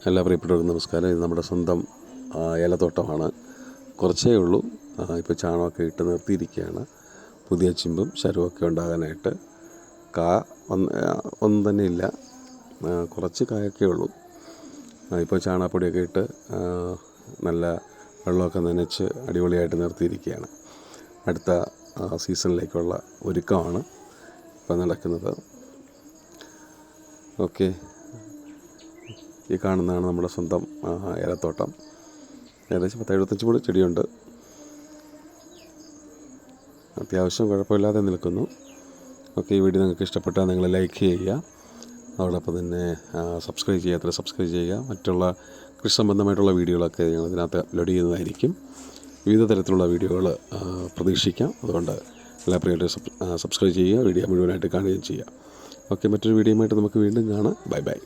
എല്ലാ പ്രിയപ്പെട്ടവർക്കും നമസ്കാരം. ഇത് നമ്മുടെ സ്വന്തം ഏലത്തോട്ടമാണ്. കുറച്ചേ ഉള്ളൂ. ഇപ്പോൾ ചാണകമൊക്കെ ഇട്ട് നിർത്തിയിരിക്കുകയാണ്. പുതിയ ചിമ്പും ശരവുമൊക്കെ ഉണ്ടാകാനായിട്ട്. ഒന്നും തന്നെ ഇല്ല, കുറച്ച് കായൊക്കെ ഉള്ളൂ. ഇപ്പോൾ ചാണകപ്പൊടിയൊക്കെ ഇട്ട് നല്ല വെള്ളമൊക്കെ നനച്ച് അടിപൊളിയായിട്ട് നിർത്തിയിരിക്കുകയാണ്. അടുത്ത സീസണിലേക്കുള്ള ഒരുക്കമാണ് ഇപ്പോൾ നടക്കുന്നത്. ഓക്കെ, ഈ കാണുന്നതാണ് നമ്മുടെ സ്വന്തം ഏലത്തോട്ടം. ഏകദേശം 10-75 മൂട് ചെടിയുണ്ട്. അത്യാവശ്യം കുഴപ്പമില്ലാതെ നിൽക്കുന്നു. ഓക്കെ, ഈ വീഡിയോ നിങ്ങൾക്ക് ഇഷ്ടപ്പെട്ടാൽ നിങ്ങൾ ലൈക്ക് ചെയ്യുക. അതോടൊപ്പം തന്നെ സബ്സ്ക്രൈബ് ചെയ്യുക. മറ്റുള്ള കൃഷി സംബന്ധമായിട്ടുള്ള വീഡിയോകളൊക്കെ ഞങ്ങൾ ഇതിനകത്ത് അപ്ലോഡ് ചെയ്യുന്നതായിരിക്കും. വിവിധ തരത്തിലുള്ള വീഡിയോകൾ പ്രതീക്ഷിക്കാം. അതുകൊണ്ട് എല്ലാ പ്രിയപ്പെട്ടവരും സബ്സ്ക്രൈബ് ചെയ്യുക, വീഡിയോ മുഴുവനായിട്ട് കാണുകയും ചെയ്യുക. ഓക്കെ, മറ്റൊരു വീഡിയോയുമായിട്ട് നമുക്ക് വീണ്ടും കാണാം. ബൈ.